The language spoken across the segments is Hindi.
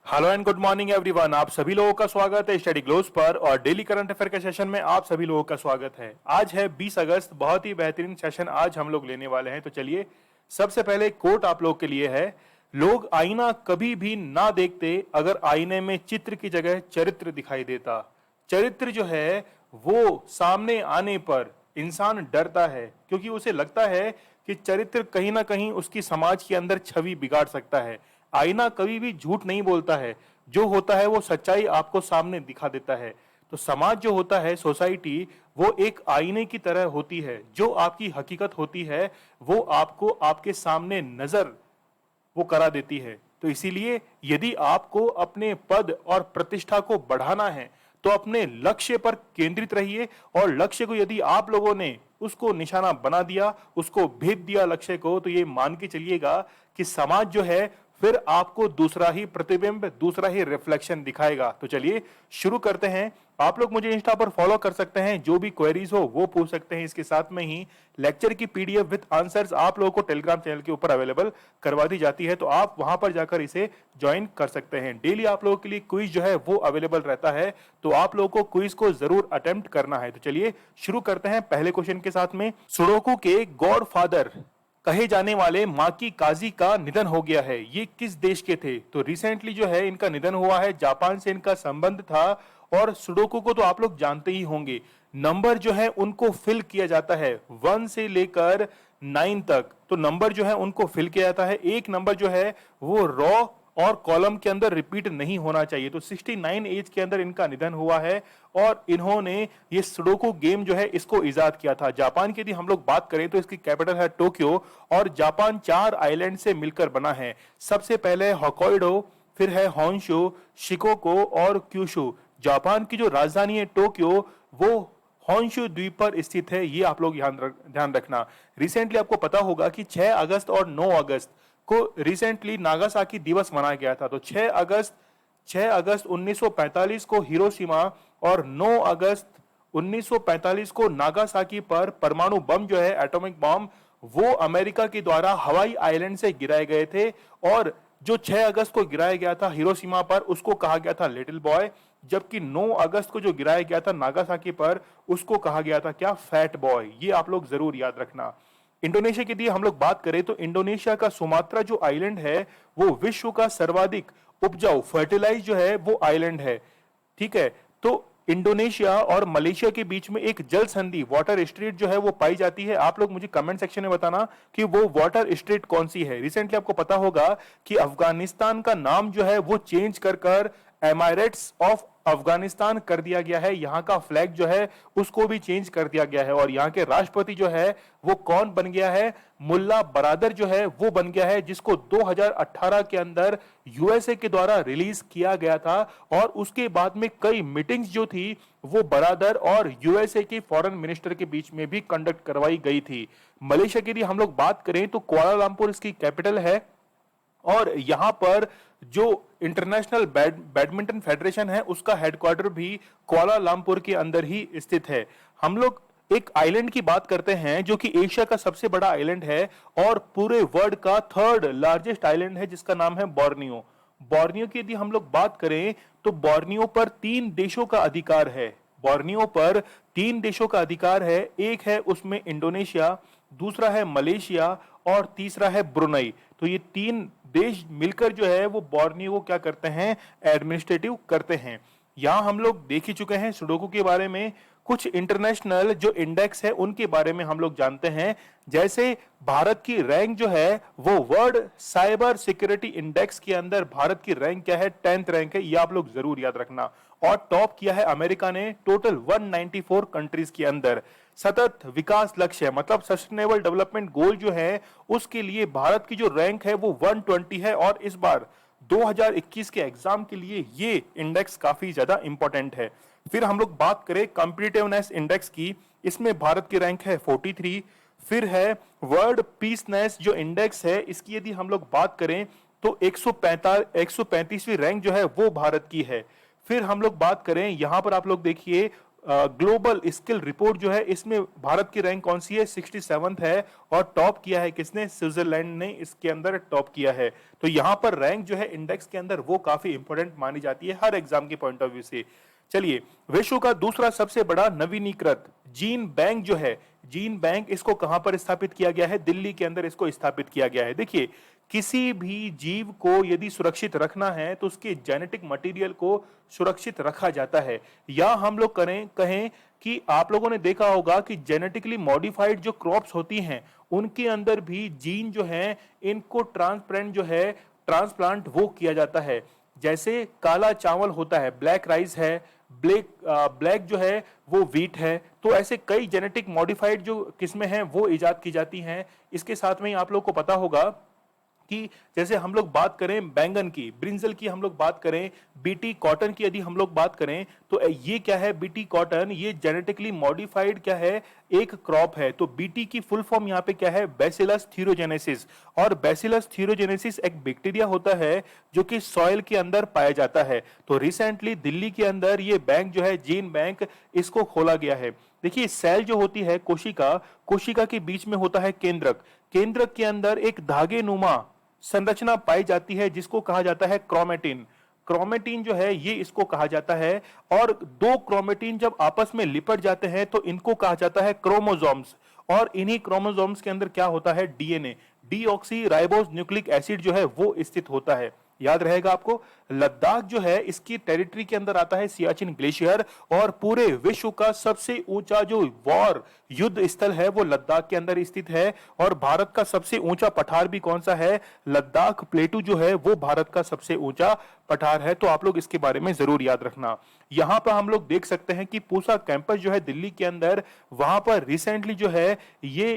Hello and good morning everyone. आप सभी लोगों का स्वागत है स्टडी ग्लोस पर और डेली करंट अफेयर के सेशन में आप सभी लोगों का स्वागत है। आज है 20 अगस्त, बहुत ही बेहतरीन सेशन आज हम लोग लेने वाले हैं। तो चलिए, सबसे पहले कोट आप लोग के लिए है, लोग आईना कभी भी ना देखते अगर आईने में चित्र की जगह चरित्र दिखाई देता। चरित्र जो है वो सामने आने पर इंसान डरता है क्योंकि उसे लगता है कि चरित्र कहीं ना कहीं उसकी समाज के अंदर छवि बिगाड़ सकता है। आईना कभी भी झूठ नहीं बोलता है, जो होता है वो सच्चाई आपको सामने दिखा देता है। तो समाज जो होता है, सोसाइटी, वो एक आईने की तरह होती है। जो आपकी हकीकत होती है वो आपको आपके सामने नजर वो करा देती है। तो इसीलिए यदि आपको अपने पद और प्रतिष्ठा को बढ़ाना है तो अपने लक्ष्य पर केंद्रित रहिए, और लक्ष्य को यदि आप लोगों ने उसको निशाना बना दिया, उसको भेद दिया लक्ष्य को, तो ये मान के चलिएगा कि समाज जो है फिर आपको दूसरा ही प्रतिबिंब, दूसरा ही रिफ्लेक्शन दिखाएगा। तो चलिए शुरू करते हैं। आप लोग मुझे इंस्टा पर फॉलो कर सकते हैं, जो भी क्वेरीज हो वो पूछ सकते हैं। इसके साथ में ही लेक्चर की पीडीएफ विद आंसर्स आप लोगों को टेलीग्राम चैनल के ऊपर अवेलेबल करवा दी जाती है, तो आप वहां पर जाकर इसे ज्वाइन कर सकते हैं। डेली आप लोगों के लिए क्विज जो है वो अवेलेबल रहता है, तो आप लोगों को क्विज को जरूर अटेम्प्ट करना है। तो चलिए शुरू करते हैं पहले क्वेश्चन के साथ में। सुडोकू के गॉड फादर कहे जाने वाले माकी काजी का निधन हो गया है। ये किस देश के थे? तो रिसेंटली जो है इनका निधन हुआ है, जापान से इनका संबंध था। और सुडोकू को तो आप लोग जानते ही होंगे, नंबर जो है उनको फिल किया जाता है 1 से लेकर 9 तक। तो नंबर जो है उनको फिल किया जाता है। एक नंबर जो है वो रॉ और कॉलम के अंदर रिपीट नहीं होना चाहिए। तो 69 एज के अंदर इनका निधन हुआ है और इन्होंने ये सुडोकू गेम जो है इसको इजाद किया था। जापान की यदि हम लोग बात करें तो इसकी कैपिटल है टोक्यो, और जापान 4 आइलैंड से मिलकर बना है। सबसे पहले होक्काइडो, फिर है होन्शु, शिकोको और क्यूशु। जापान की जो राजधानी है टोक्यो, वो होन्शु द्वीप पर स्थित है। ये आप लोग ध्यान रखना। रिसेंटली आपको पता होगा कि 6 अगस्त और 9 अगस्त को रिसेंटली नागासाकी दिवस मनाया गया था। तो 6 अगस्त 1945 को हिरोशिमा और 9 अगस्त 1945 को नागासाकी पर परमाणु बम जो है, एटॉमिक बम, वो अमेरिका के द्वारा हवाई आइलैंड से गिराए गए थे। और जो 6 अगस्त को गिराया गया था हिरोशिमा पर, उसको कहा गया था लिटिल बॉय, जबकि 9 अगस्त को जो गिराया गया था नागासाकी पर, उसको कहा गया था क्या? Fat boy. ये आप लोग जरूर याद रखना। इंडोनेशिया की यदि हम लोग बात करें तो इंडोनेशिया का सुमात्रा जो आइलैंड है वो विश्व का सर्वाधिक उपजाऊ फर्टिलाइज जो है वो आइलैंड है। ठीक है, तो इंडोनेशिया और मलेशिया के बीच में एक जल संधि, वाटर स्ट्रीट जो है वो पाई जाती है। आप लोग मुझे कमेंट सेक्शन में बताना कि वो वाटर स्ट्रीट कौन सी है। रिसेंटली आपको पता होगा कि अफगानिस्तान का नाम जो है वो चेंज कर कर एमाइरेट्स ऑफ अफगानिस्तान कर दिया गया है। यहां का फ्लैग जो है उसको भी चेंज कर दिया गया है। और यहां के राष्ट्रपति जो है वो कौन बन गया है? मुल्ला बरादर जो है वो बन गया है, जिसको 2018 के अंदर यूएसए के द्वारा रिलीज किया गया था। और उसके बाद में कई मीटिंग्स जो थी वो बरादर और यूएसए के फॉरेन मिनिस्टर के बीच में भी कंडक्ट करवाई गई थी। मलेशिया की यदि हम लोग बात करें तो कुआलालंपुर इसकी कैपिटल है, और यहां पर जो इंटरनेशनल बैडमिंटन फेडरेशन है उसका हेडक्वार्टर भी कुआलालंपुर के अंदर ही स्थित है। हम लोग एक आइलैंड की बात करते हैं जो कि एशिया का सबसे बड़ा आइलैंड है और पूरे वर्ल्ड का 3rd लार्जेस्ट आइलैंड है, जिसका नाम है बोर्नियो। बोर्नियो की यदि हम लोग बात करें तो बोर्नियो पर 3 देशों का अधिकार है। बोर्नियो पर 3 देशों का अधिकार है। एक है उसमें इंडोनेशिया, दूसरा है मलेशिया और तीसरा है ब्रुनई। तो ये 3 देश मिलकर जो है वो बोर्नियो को क्या करते हैं? एडमिनिस्ट्रेटिव करते हैं। यहां हम लोग देख ही चुके हैं सुडोकू के बारे में। कुछ इंटरनेशनल जो इंडेक्स है उनके बारे में हम लोग जानते हैं। जैसे भारत की रैंक जो है वो वर्ल्ड साइबर सिक्योरिटी इंडेक्स के अंदर भारत की रैंक क्या है? 10th रैंक है। ये आप लोग जरूर याद रखना। और टॉप किया है अमेरिका ने टोटल 194 कंट्रीज के अंदर। सतत विकास लक्ष्य मतलब सस्टेनेबल डेवलपमेंट गोल जो है उसके लिए भारत की जो रैंक है वो 120 है। और इस बार 2021 के एग्जाम के लिए ये इंडेक्स काफी ज्यादा इंपॉर्टेंट है। फिर हम लोग बात करें कॉम्पिटिटिवनेस इंडेक्स की, इसमें भारत की रैंक है 43। फिर है वर्ल्ड पीसनेस जो इंडेक्स है, इसकी यदि हम लोग बात करें तो 135वीं रैंक जो है वो भारत की है। फिर हम लोग बात करें, यहां पर आप लोग देखिए ग्लोबल स्किल रिपोर्ट जो है इसमें भारत की रैंक कौन सी है, 67th है। और टॉप किया है किसने, स्विट्जरलैंड ने इसके अंदर टॉप किया है। तो यहां पर रैंक जो है इंडेक्स के अंदर वो काफी इंपॉर्टेंट मानी जाती है हर एग्जाम के पॉइंट ऑफ व्यू से। चलिए, विश्व का दूसरा सबसे बड़ा नवीनीकृत जीन बैंक जो है, जीन बैंक, इसको कहां पर स्थापित किया गया है, दिल्ली के अंदर इसको स्थापित किया गया है। देखिए, किसी भी जीव को यदि सुरक्षित रखना है तो उसके जेनेटिक मटेरियल को सुरक्षित रखा जाता है। या हम लोग कहें कि आप लोगों ने देखा होगा कि जेनेटिकली मॉडिफाइड जो क्रॉप्स होती हैं उनके अंदर भी जीन जो है इनको ट्रांसप्लांट जो है, ट्रांसप्लांट वो किया जाता है। जैसे काला चावल होता है, ब्लैक राइस है, ब्लैक जो है वो व्हीट है। तो ऐसे कई जेनेटिक मॉडिफाइड जो किस्में हैं वो इजाद की जाती हैं। इसके साथ में ही आप लोग को पता होगा कि जैसे हम लोग बात करें बैंगन की, ब्रिंजल की हम लोग बात करें, बीटी कॉटन की यदि हम लोग बात करें, तो ये क्या है, बीटी कॉटन, ये जेनेटिकली मॉडिफाइड क्या है, एक क्रॉप है। तो बीटी की फुल फॉर्म यहाँ पे क्या है, बैसिलस थीरोजेनेसिस। और बैसिलस थीरोजेनेसिस एक बैक्टीरिया होता है जो कि सॉइल के अंदर पाया जाता है। तो रिसेंटली दिल्ली के अंदर ये बैंक जो है, जीन बैंक, इसको खोला गया है। देखिए, सेल जो होती है, कोशिका, कोशिका के बीच में होता है केंद्रक। केंद्रक के अंदर एक धागे नुमा संरचना पाई जाती है जिसको कहा जाता है क्रोमेटिन। क्रोमेटिन जो है ये इसको कहा जाता है। और दो क्रोमेटिन जब आपस में लिपट जाते हैं तो इनको कहा जाता है क्रोमोसोम्स। और इन्हीं क्रोमोसोम्स के अंदर क्या होता है, DNA, deoxy ribose nucleic acid जो है वो स्थित होता है। याद रहेगा आपको, लद्दाख जो है इसकी टेरिटरी के अंदर आता है सियाचिन ग्लेशियर। और पूरे विश्व का सबसे ऊंचा जो वॉर युद्ध स्थल है वो लद्दाख के अंदर स्थित है। और भारत का सबसे ऊंचा पठार भी कौन सा है, लद्दाख प्लेटू जो है वो भारत का सबसे ऊंचा पठार है। तो आप लोग इसके बारे में जरूर याद रखना। यहां पर हम लोग देख सकते हैं कि पूसा कैंपस जो है दिल्ली के अंदर, वहां पर रिसेंटली जो है ये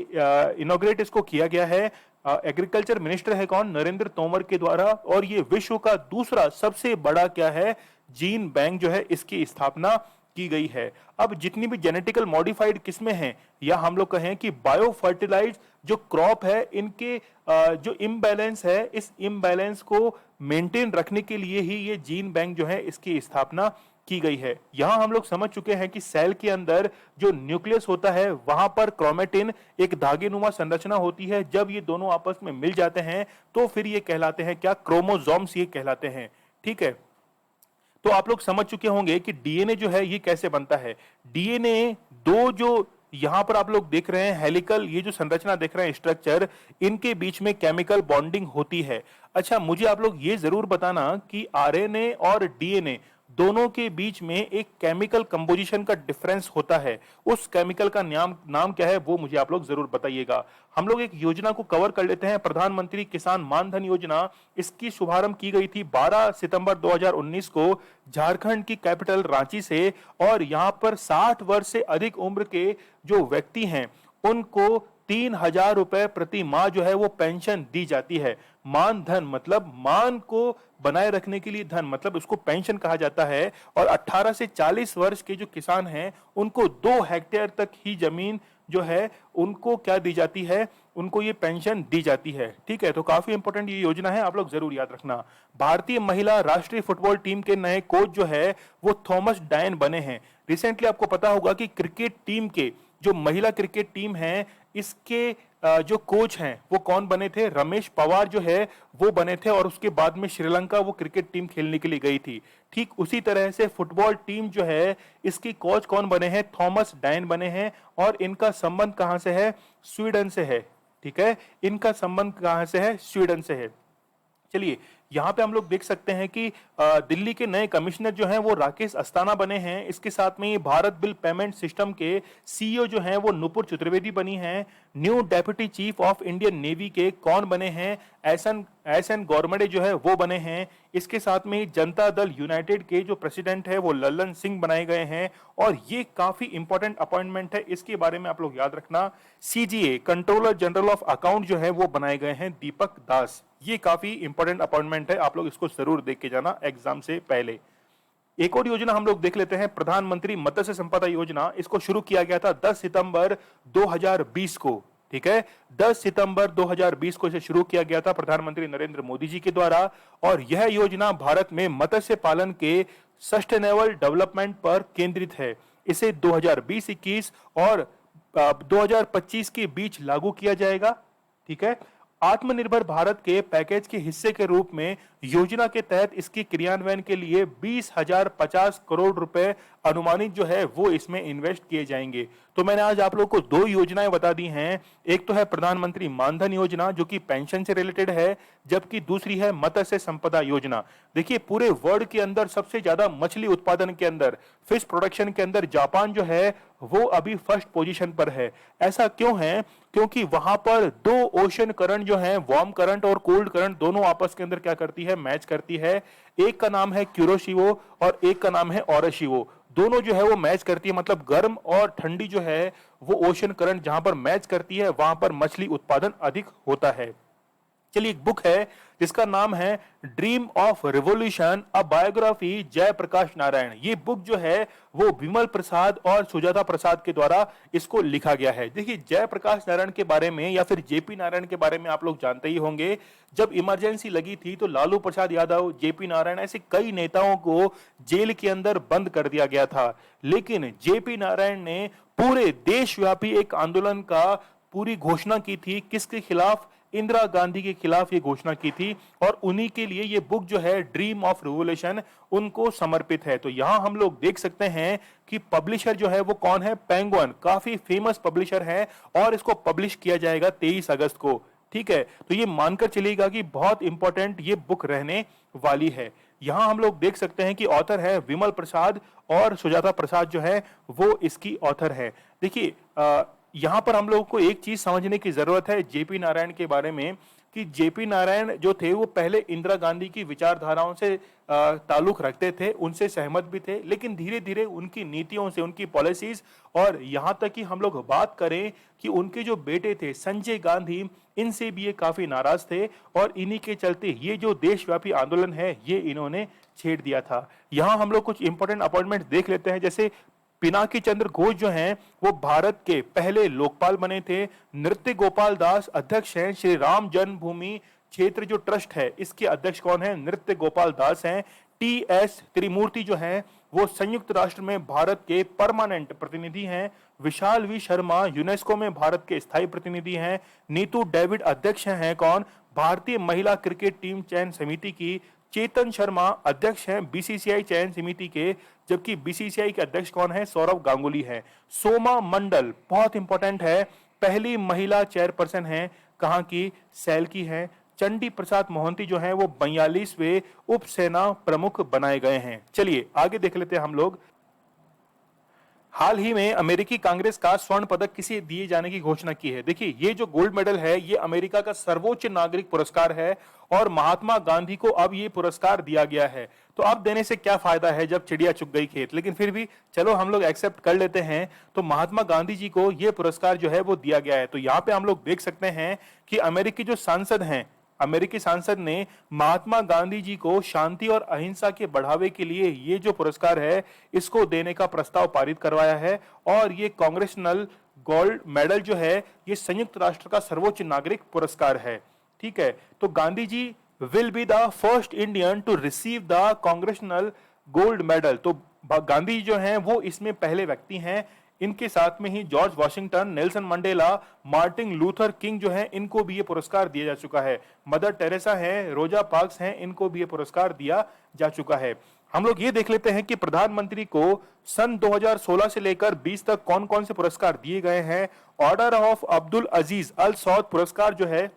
इनॉग्रेट इसको किया गया है। एग्रीकल्चर मिनिस्टर है कौन, नरेंद्र तोमर के द्वारा। और ये विश्व का दूसरा सबसे बड़ा क्या है, जीन बैंक जो है, इसकी स्थापना की गई है। अब जितनी भी जेनेटिकल मॉडिफाइड किस्में हैं, या हम लोग कहें कि बायो फर्टिलाइज जो क्रॉप है, इनके जो इम्बैलेंस है, इस इम्बैलेंस को मेंटेन रखने के लिए ही ये जीन बैंक जो है इसकी स्थापना की गई है। यहां हम लोग समझ चुके हैं कि सेल के अंदर जो न्यूक्लियस होता है वहां पर क्रोमेटिन एक धागेनुमा संरचना होती है। जब ये दोनों आपस में मिल जाते हैं तो फिर ये कहलाते हैं क्या, क्रोमोसोम्स ये कहलाते हैं। ठीक है, तो आप लोग समझ चुके होंगे कि डीएनए जो है ये कैसे बनता है। डीएनए दो जो यहां पर आप लोग देख रहे हैं हेलिकल, ये जो संरचना देख रहे हैं स्ट्रक्चर, इनके बीच में केमिकल बॉन्डिंग होती है। अच्छा, मुझे आप लोग ये जरूर बताना कि आरएनए और डीएनए दोनों के बीच में एक केमिकल कंपोजिशन का डिफरेंस होता है। उस केमिकल का नाम क्या है वो मुझे आप लोग जरूर बताइएगा। हम लोग एक योजना को कवर कर लेते हैं, प्रधानमंत्री किसान मान धन योजना। इसकी शुभारंभ की गई थी 12 सितंबर 2019 को झारखंड की कैपिटल रांची से। और यहां पर 60 वर्ष से अधिक उम्र के जो व्यक्ति हैं उनको 3,000 रुपए प्रति माह जो है वो पेंशन दी जाती है। मान धन मतलब मान को बनाए रखने के लिए धन, मतलब उसको पेंशन कहा जाता है। और 18 से 40 वर्ष के जो किसान हैं उनको 2 हेक्टेयर तक ही जमीन जो है उनको क्या दी जाती है, उनको ये पेंशन दी जाती है। ठीक है, तो काफी इंपॉर्टेंट ये योजना है, आप लोग जरूर याद रखना। भारतीय महिला राष्ट्रीय फुटबॉल टीम के नए कोच जो है वो थॉमस डायन बने हैं। रिसेंटली आपको पता होगा कि क्रिकेट टीम के जो महिला क्रिकेट टीम है इसके जो कोच हैं वो कौन बने थे, रमेश पवार जो है वो बने थे। और उसके बाद में श्रीलंका वो क्रिकेट टीम खेलने के लिए गई थी। ठीक उसी तरह से फुटबॉल टीम जो है इसकी कोच कौन बने हैं, थॉमस डायन बने हैं। और इनका संबंध कहां से है, स्वीडन से है। ठीक है, इनका संबंध कहां से है, स्वीडन से है। चलिए, यहां पे हम लोग देख सकते हैं कि दिल्ली के नए कमिश्नर जो हैं वो राकेश अस्थाना बने हैं। इसके साथ में ये भारत बिल पेमेंट सिस्टम के सीईओ जो हैं वो नुपुर चतुर्वेदी बनी हैं। New deputy chief of Indian navy के कौन बने हैं, एस एन गौरमडे जो है वो बने हैं। इसके साथ में ही जनता दल यूनाइटेड के जो प्रेसिडेंट है वो लल्लन सिंह बनाए गए हैं। और ये काफी इंपॉर्टेंट अपॉइंटमेंट है, इसके बारे में आप लोग याद रखना। CGA controller general of account जो है वो बनाए गए हैं दीपक दास। ये काफी इंपॉर्टेंट अपॉइंटमेंट है, आप लोग इसको जरूर देख के जाना एग्जाम से पहले। एक और योजना हम लोग देख लेते हैं, प्रधानमंत्री मत्स्य संपदा योजना। इसको शुरू किया गया था 10 सितंबर 2020 को। ठीक है, 10 सितंबर 2020 को इसे शुरू किया गया था प्रधानमंत्री नरेंद्र मोदी जी के द्वारा। और यह योजना भारत में मत्स्य पालन के सस्टेनेबल डेवलपमेंट पर केंद्रित है। इसे 2020-21 और 2025 के बीच लागू किया जाएगा। ठीक है। आत्मनिर्भर भारत के पैकेज के हिस्से के रूप में योजना के तहत इसकी क्रियान्वयन के लिए 20,050 करोड़ रुपए अनुमानित जो है वो इसमें इन्वेस्ट किए जाएंगे। तो मैंने आज आप लोगों को दो योजनाएं बता दी हैं। एक तो है प्रधानमंत्री मानधन योजना जो कि पेंशन से रिलेटेड है, जबकि दूसरी है मत्स्य संपदा योजना। देखिए पूरे वर्ल्ड के अंदर सबसे ज्यादा मछली उत्पादन के अंदर, फिश प्रोडक्शन के अंदर जापान जो है वो अभी फर्स्ट पोजीशन पर है। ऐसा क्यों है? क्योंकि वहां पर दो ओशन करंट जो है, वार्म करंट और कोल्ड करंट, दोनों आपस के अंदर क्या करती है, मैच करती है। एक का नाम है क्यूरोशिवो और एक का नाम है ओरोशिवो। दोनों जो है वो मैच करती है, मतलब गर्म और ठंडी जो है वो ओशन करंट जहां पर मैच करती है वहां पर मछली उत्पादन अधिक होता है। चलिए, एक बुक है जिसका नाम है dream of revolution, a biography Jayaprakash Narayan. ये बुक जो है वो विमल प्रसाद और सुजाता प्रसाद के द्वारा इसको लिखा गया है। देखिए जयप्रकाश नारायण के बारे में या फिर जेपी नारायण के बारे में आप लोग जानते ही होंगे। जब इमरजेंसी लगी थी तो लालू प्रसाद यादव, जेपी नारायण, ऐसे कई नेताओं को जेल के अंदर बंद कर दिया गया था। लेकिन जेपी नारायण ने पूरे देशव्यापी एक आंदोलन का पूरी घोषणा की थी। किसके खिलाफ? इंदिरा गांधी के खिलाफ ये घोषणा की थी और उन्हीं के लिए ये बुक जो है ड्रीम ऑफ रिवोल्यूशन उनको समर्पित है। तो यहां हम लोग देख सकते हैं कि पब्लिशर जो है वो कौन है? पेंगुइन, काफी फेमस पब्लिशर है और इसको पब्लिश किया जाएगा 23 अगस्त को। ठीक है, तो ये मानकर चलिएगा कि बहुत इंपॉर्टेंट ये बुक रहने वाली है। यहां हम लोग देख सकते हैं कि ऑथर है विमल प्रसाद और सुजाता प्रसाद जो है वो इसकी ऑथर है। देखिए यहां पर हम लोगों को एक चीज समझने की जरूरत है जेपी नारायण के बारे में, कि जेपी नारायण जो थे वो पहले इंदिरा गांधी की विचारधाराओं से ताल्लुक रखते थे, उनसे सहमत भी थे, लेकिन धीरे धीरे उनकी नीतियों से, उनकी पॉलिसीज और यहां तक कि हम लोग बात करें कि उनके जो बेटे थे संजय गांधी, इनसे भी ये काफी नाराज थे और इन्हीं के चलते ये जो देशव्यापी आंदोलन है ये इन्होंने छेड़ दिया था। यहां हम लोग कुछ इंपॉर्टेंट अपॉइंटमेंट देख लेते हैं। जैसे पिनाकी चंद्र घोष जो हैं वो भारत के पहले लोकपाल बने थे। नृत्य गोपाल दास अध्यक्ष हैं। श्री राम जन्मभूमि क्षेत्र जो ट्रस्ट है इसके अध्यक्ष कौन है? नृत्य गोपाल दास हैं। टी.एस. त्रिमूर्ति जो हैं वो संयुक्त राष्ट्र में भारत के परमानेंट प्रतिनिधि हैं। विशाल वी शर्मा यूनेस्को में भारत के स्थायी प्रतिनिधि हैं। नीतू डेविड अध्यक्ष हैं कौन? भारतीय महिला क्रिकेट टीम चयन समिति की। चेतन शर्मा अध्यक्ष हैं बीसीसीआई चयन समिति के, जबकि बीसीसीआई के अध्यक्ष कौन है? सौरव गांगुली है। सोमा मंडल बहुत इंपॉर्टेंट है, पहली महिला चेयरपर्सन है। कहां की? सेल की है। चंडी प्रसाद मोहंती जो है वो 42वें उप सेना प्रमुख बनाए गए हैं। चलिए आगे देख लेते हैं हम लोग। हाल ही में अमेरिकी कांग्रेस का स्वर्ण पदक किसे दिए जाने की घोषणा की है। देखिए ये जो गोल्ड मेडल है ये अमेरिका का सर्वोच्च नागरिक पुरस्कार है और महात्मा गांधी को अब ये पुरस्कार दिया गया है। तो अब देने से क्या फायदा है जब चिड़िया चुग गई खेत, लेकिन फिर भी चलो हम लोग एक्सेप्ट कर लेते हैं। तो महात्मा गांधी जी को ये पुरस्कार जो है वो दिया गया है। तो यहाँ पे हम लोग देख सकते हैं कि अमेरिकी जो सांसद हैं, अमेरिकी सांसद ने महात्मा गांधी जी को शांति और अहिंसा के बढ़ावे के लिए ये जो पुरस्कार है इसको देने का प्रस्ताव पारित करवाया है। और ये कांग्रेशनल गोल्ड मेडल जो है ये संयुक्त राष्ट्र का सर्वोच्च नागरिक पुरस्कार है। ठीक है, तो Gandhi ji will be the first Indian to receive the congressional gold medal. तो गांधी जो हैं वो इसमें पहले व्यक्ति हैं। इनके साथ में ही George Washington, Nelson Mandela, Martin Luther King जो हैं इनको भी ये पुरस्कार दिया जा चुका है। मदर टेरेसा हैं, रोजा पार्क्स हैं, इनको भी ये पुरस्कार दिया जा चुका है। हम लोग ये देख लेते हैं कि प्रधानमंत्री को सन 2016 से लेकर 20 तक कौन कौन से पुरस्कार दिए गए हैं। ऑर्डर ऑफ अब्दुल अजीज अल सौद पुरस्कार जो है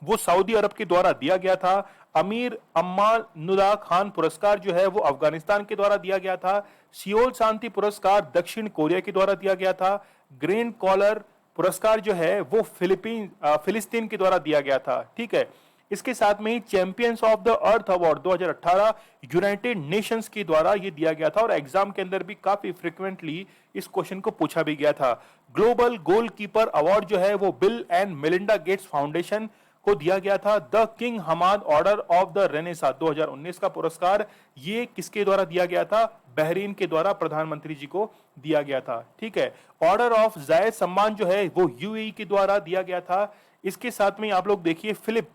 वो सऊदी अरब के द्वारा दिया गया था। अमीर अम्मानुल्लाह खान पुरस्कार जो है वो अफगानिस्तान के द्वारा दिया गया था। सियोल शांति पुरस्कार दक्षिण कोरिया के द्वारा दिया गया था। ग्रीन कॉलर पुरस्कार जो है वो फिलिस्तीन के द्वारा दिया गया था। ठीक है, इसके साथ में ही Champions of the Earth award 2018 United Nations के द्वारा ये दिया गया था और एग्जाम के अंदर भी काफी फ्रिक्वेंटली इस क्वेश्चन को पूछा भी गया था। ग्लोबल गोलकीपर अवार्ड जो है वो Bill and Melinda Gates Foundation को दिया गया था। The King Hamad Order of the Renaissance 2019 का पुरस्कार ये किसके द्वारा दिया गया था? बहरीन के द्वारा प्रधानमंत्री जी को दिया गया था। ठीक है, ऑर्डर ऑफ जायद सम्मान जो है वो यूएई के द्वारा दिया गया था। इसके साथ में आप लोग देखिए फिलिप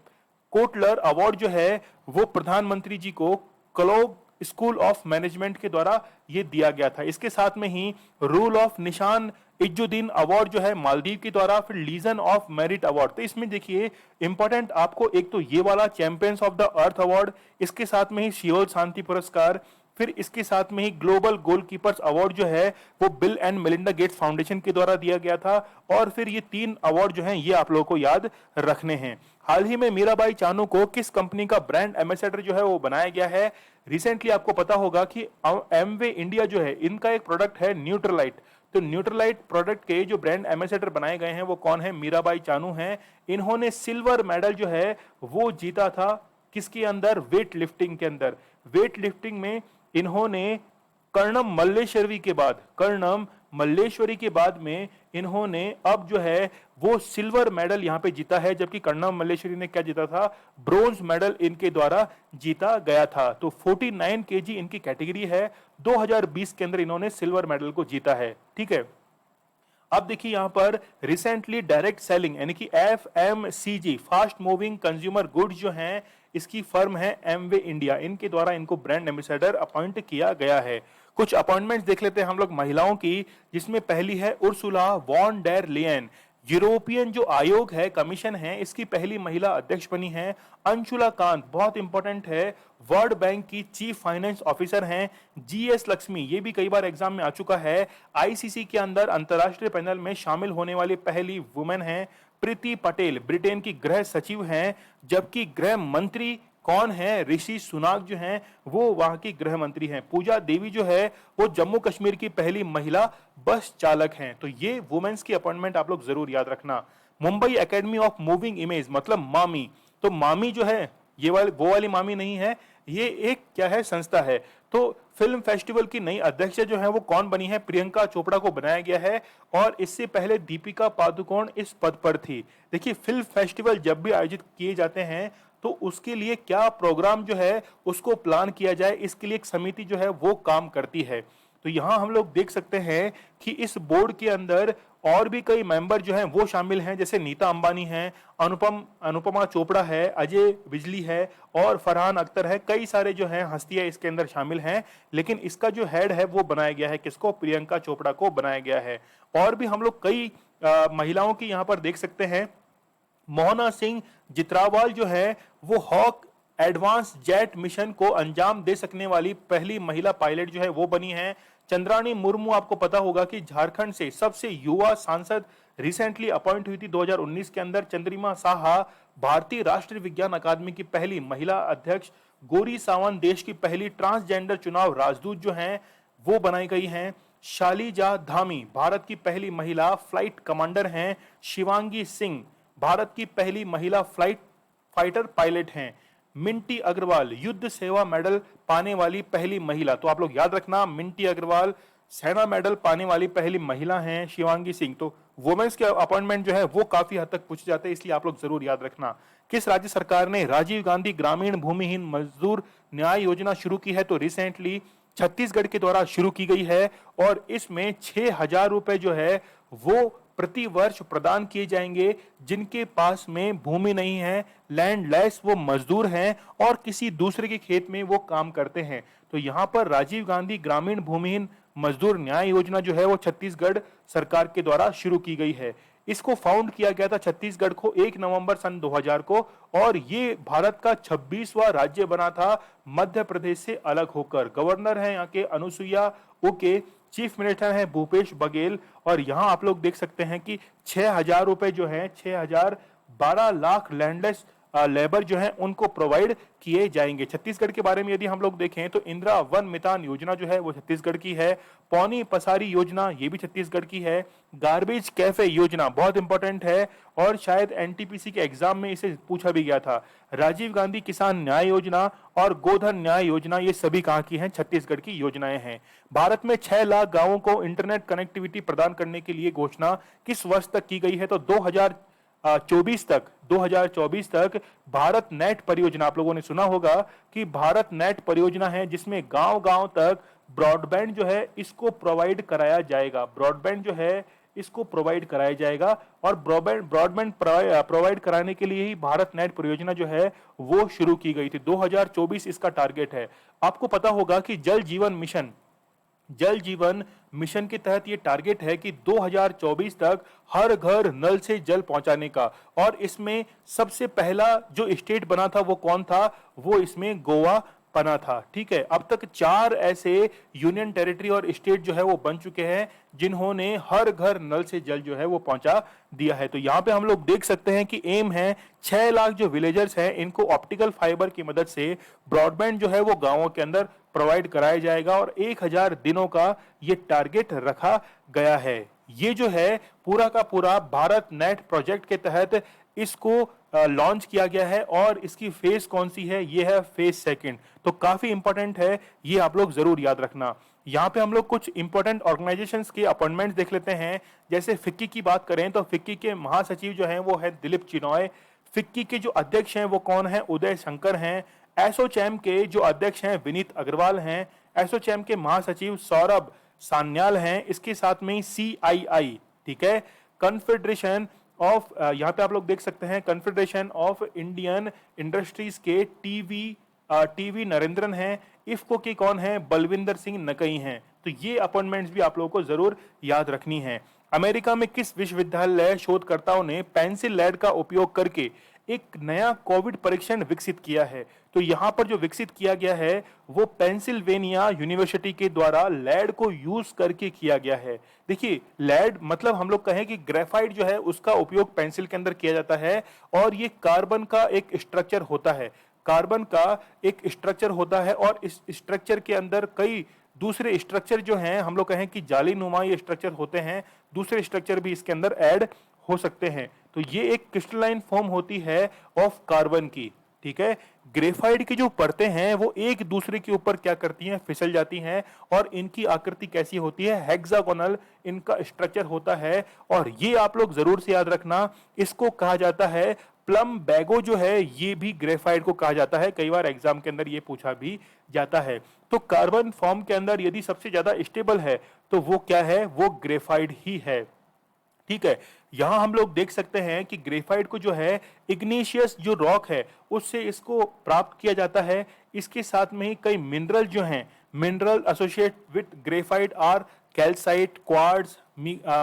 कोटलर अवार्ड जो है वो प्रधानमंत्री जी को क्लोग स्कूल ऑफ मैनेजमेंट के द्वारा ये दिया गया था। इसके साथ में ही रूल ऑफ निशान इज्जुद्दीन अवार्ड जो है मालदीव के द्वारा, फिर लीजन ऑफ मेरिट अवार्ड। तो इसमें देखिए इंपॉर्टेंट आपको एक तो ये वाला champions of the Earth award, इसके साथ में ही सियोल शांति पुरस्कार, फिर इसके साथ में ही ग्लोबल गोलकीपर्स अवार्ड जो है वो Bill and Melinda Gates foundation के द्वारा दिया गया था। और फिर ये 3 अवार्ड जो हैं ये आप लोगों को याद रखने हैं। हाल ही में मीराबाई चानू को किस कंपनी का ब्रांड एम्बेसडर जो है वो बनाया गया है? रिसेंटली आपको पता होगा कि एमवे इंडिया जो है इनका एक प्रोडक्ट है न्यूट्रलाइट। तो न्यूट्रलाइट प्रोडक्ट के जो ब्रांड एम्बेसडर बनाए गए हैं वो कौन है? मीराबाई चानू हैं। इन्होंने सिल्वर मेडल जो है वो जीता था किसके अंदर? वेट लिफ्टिंग के अंदर। वेट लिफ्टिंग में इन्होंने कर्णम मल्लेश्वरी के बाद में इन्होंने अब जो है वो सिल्वर मेडल यहां पे जीता है, जबकि कर्णम मल्लेश्वरी ने क्या जीता था? ब्रोंज मेडल इनके द्वारा जीता गया था। तो 49 केजी इनकी कैटेगरी है। 2020 के अंदर इन्होंने सिल्वर मेडल को जीता है। ठीक है, अब देखिए यहां पर रिसेंटली डायरेक्ट सेलिंग यानी कि FMCG fast moving consumer goods जो हैं इसकी फर्म है एमवे इंडिया, इनके द्वारा इनको ब्रांड एम्बेसडर अपॉइंट किया गया है। कुछ अपॉइंटमेंट्स देख लेते हैं हम लोग महिलाओं की, जिसमें पहली है Ursula von der Leyen. European जो आयोग है, कमीशन है, इसकी पहली महिला अध्यक्ष बनी है। अंशुला कांत बहुत इंपॉर्टेंट है, वर्ल्ड बैंक की चीफ फाइनेंस ऑफिसर हैं। GS लक्ष्मी, ये भी कई बार एग्जाम में आ चुका है, ICC के अंदर अंतरराष्ट्रीय पैनल में शामिल होने वाली पहली वुमेन है। प्रीति पटेल ब्रिटेन की गृह सचिव हैं, जबकि गृह मंत्री कौन है? ऋषि सुनाक जो हैं वो वहां की गृह मंत्री हैं। पूजा देवी जो है वो जम्मू कश्मीर की पहली महिला बस चालक हैं। तो ये वुमेन्स की अपॉइंटमेंट आप लोग जरूर याद रखना। Mumbai academy of moving image मतलब मामी, तो मामी जो है ये वाली वो वाली मामी नहीं है, ये एक क्या है? संस्था है। तो फिल्म फेस्टिवल की नई अध्यक्ष जो है वो कौन बनी है? प्रियंका चोपड़ा को बनाया गया है, और इससे पहले दीपिका पादुकोण इस पद पर थी। देखिए फिल्म फेस्टिवल जब भी आयोजित किए जाते हैं तो उसके लिए क्या प्रोग्राम जो है उसको प्लान किया जाए, इसके लिए एक समिति जो है वो काम करती है। तो यहां हम लोग देख सकते हैं कि इस बोर्ड के अंदर और भी कई मेंबर जो हैं वो शामिल हैं, जैसे नीता अंबानी हैं, अनुपमा चोपड़ा है, अजय बिजली है और फरहान अख्तर है। कई सारे जो हैं हस्तियां इसके अंदर शामिल हैं, लेकिन इसका जो हेड है वो बनाया गया है किसको? प्रियंका चोपड़ा को बनाया गया है। और भी हम लोग कई महिलाओं की यहाँ पर देख सकते हैं। मोहना सिंह जित्रावाल जो है वो हॉक एडवांस जेट मिशन को अंजाम दे सकने वाली पहली महिला पायलट जो है वो बनी है। चंद्रानी मुर्मू, आपको पता होगा कि झारखंड से सबसे युवा सांसद रिसेंटली अपॉइंट हुई थी 2019 के अंदर। चंद्रिमा साहा भारतीय राष्ट्रीय विज्ञान अकादमी की पहली महिला अध्यक्ष। गौरी सावंत देश की पहली ट्रांसजेंडर चुनाव राजदूत जो हैं वो बनाई गई हैं। शालिजा धामी भारत की पहली महिला फ्लाइट कमांडर हैं। शिवांगी सिंह भारत की पहली महिला फाइटर पायलट हैं। मिंटी अग्रवाल युद्ध सेवा मेडल पाने वाली पहली महिला। तो आप लोग याद रखना, मिंटी अग्रवाल सेना मेडल पाने वाली पहली महिला हैं। शिवांगी सिंह, तो वुमेन्स के अपॉइंटमेंट जो है वो काफी हद तक पूछे जाते हैं, इसलिए आप लोग जरूर याद रखना। किस राज्य सरकार ने राजीव गांधी ग्रामीण भूमिहीन मजदूर न्याय योजना शुरू की है? तो रिसेंटली छत्तीसगढ़ के द्वारा शुरू की गई है, और इसमें 6,000 रुपए जो है वो प्रति वर्ष प्रदान किए जाएंगे जिनके पास में भूमि नहीं है, लैंडलेस वो मजदूर हैं और किसी दूसरे के खेत में वो काम करते हैं। तो यहां पर राजीव गांधी ग्रामीण भूमिहीन मजदूर न्याय योजना जो है वो छत्तीसगढ़ सरकार के द्वारा शुरू की गई है। इसको फाउंड किया गया था छत्तीसगढ़ को 1 नवंबर सन 2000 को, और ये भारत का 26वां राज्य बना था मध्य प्रदेश से अलग होकर। गवर्नर है यहाँ के अनुसुईया उके, चीफ मिनिस्टर है भूपेश बघेल, और यहां आप लोग देख सकते हैं कि 6,000 रुपए जो है 6,000 12 लाख लैंडलेस लेबर जो है उनको प्रोवाइड किए जाएंगे। छत्तीसगढ़ के बारे में यदि हम लोग देखें तो इंदिरा वन मितान योजना जो है वो छत्तीसगढ़ की है। पौनी पसारी योजना ये भी छत्तीसगढ़ की है। गार्बेज कैफे योजना बहुत इंपॉर्टेंट है, और शायद NTPC के एग्जाम में इसे पूछा भी गया था। राजीव गांधी किसान न्याय योजना और गोधन न्याय योजना ये सभी कहां की हैं? छत्तीसगढ़ की योजनाएं हैं। भारत में 6 लाख गांवों को इंटरनेट कनेक्टिविटी प्रदान करने के लिए घोषणा किस वर्ष तक की गई है? तो 2024 तक भारत नेट परियोजना, आप लोगों ने सुना होगा कि भारत नेट परियोजना है जिसमें गांव-गांव तक ब्रॉडबैंड जो है इसको प्रोवाइड कराया जाएगा। ब्रॉडबैंड जो है इसको प्रोवाइड कराया जाएगा। और ब्रॉडबैंड ब्रॉडबैंड प्रोवाइड कराने के लिए ही भारत नेट परियोजना जो है वो शुरू की गई थी। 2024 इसका टारगेट है। आपको पता होगा कि जल जीवन मिशन के तहत ये टारगेट है कि 2024 तक हर घर नल से जल पहुंचाने का। और इसमें सबसे पहला जो स्टेट बना था वो कौन था? वो इसमें गोवा बना था। ठीक है, अब तक 4 ऐसे यूनियन टेरिटरी और स्टेट जो है वो बन चुके हैं जिन्होंने हर घर नल से जल जो है वो पहुंचा दिया है। तो यहां पे हम लोग देख सकते हैं कि एम है 6 लाख जो विलेजर्स हैं इनको ऑप्टिकल फाइबर की मदद से ब्रॉडबैंड जो है वो गांवों के अंदर प्रोवाइड कराया जाएगा और 1000 दिनों का ये टारगेट रखा गया है। ये जो है पूरा का पूरा भारत नेट प्रोजेक्ट के तहत इसको लॉन्च किया गया है। और इसकी फेज कौन सी है? ये है फेज सेकंड। तो काफी इंपॉर्टेंट है, ये आप लोग जरूर याद रखना। यहाँ पे हम लोग कुछ इंपॉर्टेंट ऑर्गेनाइजेशंस के अपॉइंटमेंट देख लेते हैं। जैसे फिक्की की बात करें तो फिक्की के महासचिव जो हैं वो है दिलीप चिनॉय। फिक्की के जो अध्यक्ष हैं वो कौन है? उदय शंकर हैं। एसोचैम के जो अध्यक्ष हैं विनीत अग्रवाल हैं। एसोचैम के महासचिव सौरभ सान्याल हैं। इसके साथ में CII, ठीक है, कन्फेडरेशन ऑफ, यहाँ पे आप लोग देख सकते हैं कन्फेडरेशन ऑफ इंडियन इंडस्ट्रीज के टीवी नरेंद्रन हैं। इफ्को के कौन है? बलविंदर सिंह नकई हैं। तो ये अपॉइंटमेंट्स भी आप लोगों को जरूर याद रखनी है। अमेरिका में किस विश्वविद्यालय शोधकर्ताओं ने पेंसिल लैड का उपयोग करके एक नया कोविड परीक्षण विकसित किया है? तो यहां पर जो विकसित किया गया है वो पेंसिल्वेनिया यूनिवर्सिटी के द्वारा लैड को यूज करके किया गया है। देखिए, लैड मतलब हम लोग कहें कि ग्रेफाइट जो है उसका उपयोग पेंसिल के अंदर किया जाता है और ये कार्बन का एक स्ट्रक्चर होता है। कार्बन का एक स्ट्रक्चर होता है और इस स्ट्रक्चर के अंदर कई दूसरे स्ट्रक्चर जो हैं, हम लोग कहें कि जालीनुमा ये स्ट्रक्चर होते हैं, दूसरे स्ट्रक्चर भी इसके अंदर ऐड हो सकते हैं। तो ये एक क्रिस्टलाइन फॉर्म होती है ऑफ कार्बन की। ठीक है, ग्रेफाइट की जो परतें हैं वो एक दूसरे के ऊपर क्या करती हैं? फिसल जाती हैं। और इनकी आकृति कैसी होती है? हेक्सागोनल इनका स्ट्रक्चर होता है। और ये आप लोग जरूर से याद रखना, इसको कहा जाता है प्लम बैगो जो है, ये भी ग्रेफाइट को कहा जाता है। कई बार एग्जाम के अंदर ये पूछा भी जाता है। तो कार्बन फॉर्म के अंदर यदि सबसे ज्यादा स्टेबल है तो वो क्या है? वो ग्रेफाइट ही है। ठीक है, यहां हम लोग देख सकते हैं कि ग्रेफाइट को जो है इग्निशियस जो रॉक है उससे इसको प्राप्त किया जाता है। इसके साथ में ही कई मिनरल जो हैं, mineral associate with graphite are calcite, quartz,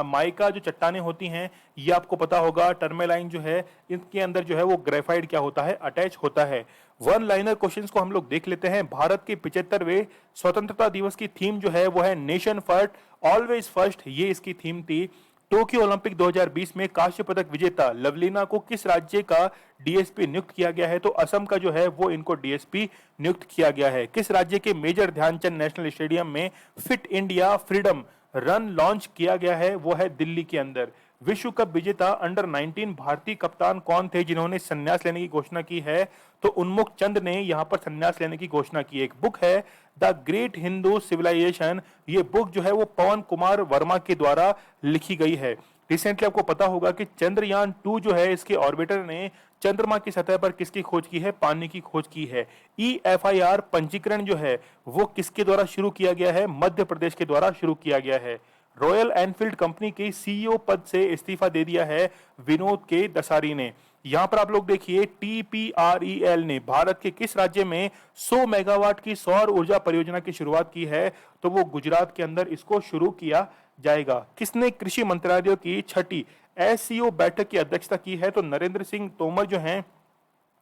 mica जो चट्टानें होती हैं, ये आपको पता होगा। टर्मेलाइन जो है इनके अंदर जो है वो ग्रेफाइट क्या होता है? अटैच होता है। वन लाइनर क्वेश्चंस को हम लोग देख लेते हैं। भारत के 75वें स्वतंत्रता दिवस की थीम जो है वो है नेशन फर्स्ट ऑलवेज फर्स्ट, ये इसकी थीम थी। टोक्यो ओलंपिक 2020 में कांस्य पदक विजेता लवलीना को किस राज्य का डीएसपी नियुक्त किया गया है? तो असम का जो है वो इनको डीएसपी नियुक्त किया गया है। किस राज्य के मेजर ध्यानचंद नेशनल स्टेडियम में fit India freedom run launch किया गया है? वो है दिल्ली के अंदर। विश्व कप विजेता अंडर 19 भारतीय कप्तान कौन थे जिन्होंने संन्यास लेने की घोषणा की है? तो उन्मुख चंद ने यहां पर संन्यास लेने की घोषणा की। एक बुक है द ग्रेट हिंदू सिविलाइजेशन, ये बुक जो है वो पवन कुमार वर्मा के द्वारा लिखी गई है। रिसेंटली आपको पता होगा कि चंद्रयान 2 जो है इसके ऑर्बिटर ने चंद्रमा की सतह पर किसकी खोज की है? पानी की खोज की है। EFIR पंजीकरण जो है वो किसके द्वारा शुरू किया गया है? मध्य प्रदेश के द्वारा शुरू किया गया है। रॉयल एनफील्ड कंपनी के CEO पद से इस्तीफा दे दिया है विनोद के दसारी ने। यहां पर आप लोग देखिए TPREL ने भारत के किस राज्य में 100 मेगावाट की सौर ऊर्जा परियोजना की शुरुआत की है? तो वो गुजरात के अंदर इसको शुरू किया जाएगा। किसने कृषि मंत्रालय की 6ठी SCO बैठक की अध्यक्षता की है? तो नरेंद्र सिंह तोमर जो हैं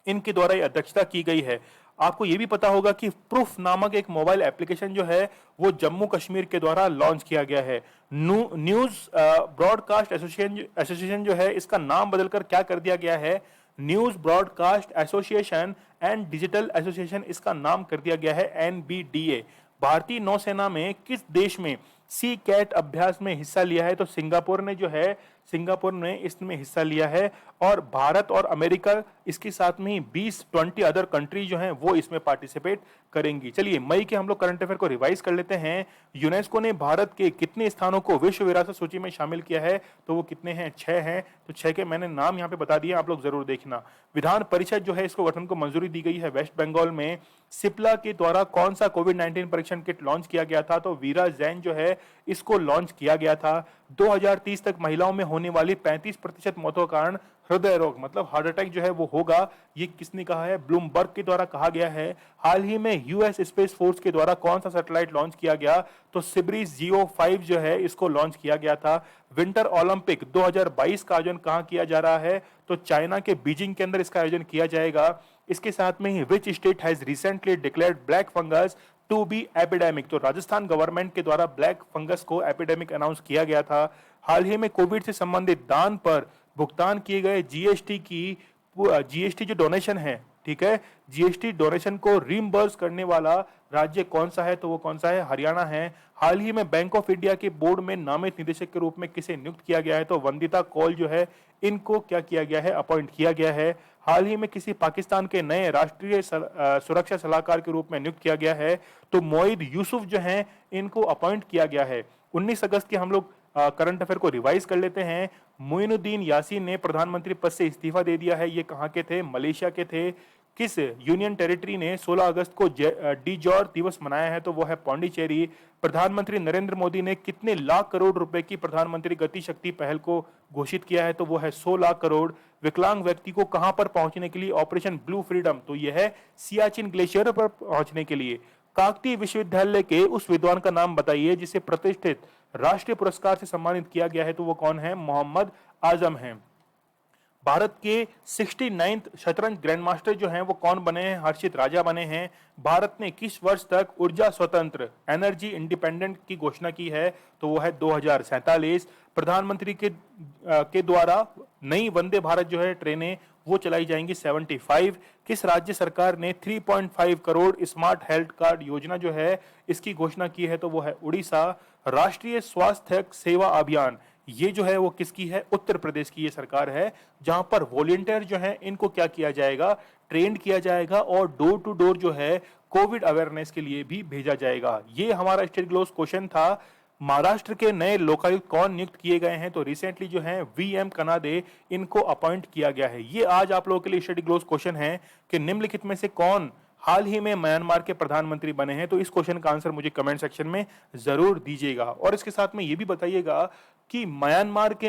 इनके द्वारा ये अध्यक्षता की गई है। आपको ये भी पता होगा कि प्रूफ नामक एक मोबाइल एप्लीकेशन जो है वो जम्मू कश्मीर के द्वारा लॉन्च किया गया है। न्यूज ब्रॉडकास्ट एसोसिएशन जो है इसका नाम बदलकर क्या कर दिया गया है? News broadcast association and digital association, इसका नाम कर दिया गया है NBDA। भारतीय नौसेना में किस देश में सी कैट अभ्यास में हिस्सा लिया है? तो सिंगापुर ने जो है सिंगापुर ने इसमें हिस्सा लिया है। और भारत और अमेरिका इसके साथ में ही 20 अदर कंट्री जो हैं वो इसमें पार्टिसिपेट करेंगी। चलिए मई के हम लोग करंट अफेयर को रिवाइज कर लेते हैं। यूनेस्को ने भारत के कितने स्थानों को विश्व विरासत सूची में शामिल किया है? तो वो कितने हैं? 6 हैं। तो 6 के मैंने नाम यहाँ पे बता दिए, आप लोग जरूर देखना। विधान परिषद जो है इसको गठन को मंजूरी दी गई है वेस्ट बंगाल में। सिप्ला के द्वारा कौन सा कोविड-19 परीक्षण किट लॉन्च किया गया था? तो वीरा जैन जो है है इसको लॉन्च किया गया था। 2030 तक महिलाओं में होने वाली 35% मौतों का कारण हृदय रोग मतलब हार्ट अटैक जो है वो होगा। ये किसने कहा है? ब्लूमबर्ग के द्वारा कहा गया है। हाल ही में यूएस स्पेस फोर्स के द्वारा कौन सा सैटेलाइट लॉन्च किया गया? तो सिब्रिस जियो 5 जो है इसको लॉन्च किया गया था। विंटर ओलंपिक 2022 का आयोजन कहां किया जा रहा है? तो चाइना के बीजिंग के अंदर इसका आयोजन किया जाएगा। इसके साथ में ही which state has recently declared black fungus to be epidemic? तो राजस्थान गवर्नमेंट के द्वारा ब्लैक फंगस को एपिडेमिक अनाउंस किया गया था। हाल ही में कोविड से संबंधित दान पर भुगतान किए गए जीएसटी जो डोनेशन है, ठीक है, जीएसटी डोनेशन को रीइंबर्स करने वाला राज्य कौन सा है? तो वो कौन सा है? हरियाणा है। हाल ही में बैंक ऑफ इंडिया के बोर्ड में नामित निदेशक के रूप में किसे नियुक्त किया गया है? तो वंदिता कौल जो है इनको क्या किया गया है? अपॉइंट किया गया है। हाल ही में किसी पाकिस्तान के नए राष्ट्रीय सुरक्षा सलाहकार के रूप में नियुक्त किया गया है? तो मोईद यूसुफ जो हैं इनको अपॉइंट किया गया है। 19 अगस्त के हम लोग करंट अफेयर को रिवाइज कर लेते हैं। मोइनुद्दीन यासीन ने प्रधानमंत्री पद से इस्तीफा दे दिया है। ये कहां के थे? मलेशिया के थे। किस यूनियन टेरिटरी ने 16 अगस्त को डी-जॉर दिवस मनाया है? तो वो है पौंडीचेरी। प्रधानमंत्री नरेंद्र मोदी ने कितने लाख करोड़ रुपए की प्रधानमंत्री गति शक्ति पहल को घोषित किया है? तो वो है 100 लाख करोड़। विकलांग व्यक्ति को कहां पर पहुंचने के लिए ऑपरेशन ब्लू फ्रीडम? तो यह है सियाचिन ग्लेशियर पर पहुंचने के लिए। काकतीय विश्वविद्यालय के उस विद्वान का नाम बताइए जिसे प्रतिष्ठित राष्ट्रीय पुरस्कार से सम्मानित किया गया है? तो वो कौन है? मोहम्मद आजम हैं। भारत के 69th शतरंज ग्रैंडमास्टर जो हैं वो कौन बने हैं? हर्षित राजा बने हैं। भारत ने किस वर्ष तक ऊर्जा स्वतंत्र एनर्जी इंडिपेंडेंट की घोषणा की है? तो वो है 2047। प्रधानमंत्री के द्वारा नई वंदे भारत जो है ट्रेनें वो चलाई जाएंगी 75। किस राज्य सरकार ने 3.5 करोड़ स्मार्ट हेल्थ कार्ड योजना जो है इसकी घोषणा की है? तो वो है उड़ीसा। राष्ट्रीय स्वास्थ्य सेवा अभियान ये जो है वो किसकी है? उत्तर प्रदेश की ये सरकार है, जहां पर वॉलेंटियर जो है इनको क्या किया जाएगा? ट्रेंड किया जाएगा और डोर टू डोर जो है कोविड अवेयरनेस के लिए भी भेजा जाएगा। ये हमारा स्टेट ग्लोस क्वेश्चन था। महाराष्ट्र के नए लोकायुक्त कौन नियुक्त किए गए हैं? तो रिसेंटली जो है वीएम कनाडे इनको अपॉइंट किया गया है। ये आज आप लोगों के लिए स्टेट ग्लोस क्वेश्चन है कि निम्नलिखित में से कौन हाल ही में म्यांमार के प्रधानमंत्री बने हैं? तो इस क्वेश्चन का आंसर मुझे कमेंट सेक्शन में जरूर दीजिएगा। और इसके साथ में ये भी बताइएगा कि म्यांमार के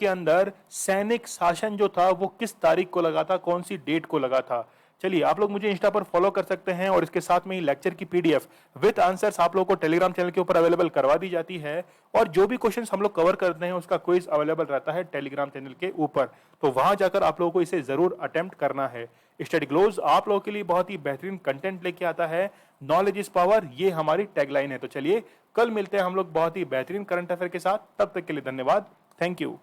अंदर सैनिक शासन जो था वो किस तारीख को लगा था? कौन सी डेट को लगा था? चलिए आप लोग मुझे इंस्टा पर फॉलो कर सकते हैं और इसके साथ में ही लेक्चर की पीडीएफ विद आंसर्स आप लोगों को टेलीग्राम चैनल के ऊपर अवेलेबल करवा दी जाती है। और जो भी क्वेश्चंस हम लोग कवर करते हैं उसका क्विज अवेलेबल रहता है टेलीग्राम चैनल के ऊपर, तो वहां जाकर आप लोगों को इसे जरूर अटेम्प्ट करना है। स्टडी ग्लोज आप लोगों के लिए बहुत ही बेहतरीन कंटेंट लेके आता है। नॉलेज इज पावर ये हमारी टैगलाइन है। तो चलिए कल मिलते हैं हम लोग बहुत ही बेहतरीन करंट अफेयर के साथ। तब तक के लिए धन्यवाद। Thank you.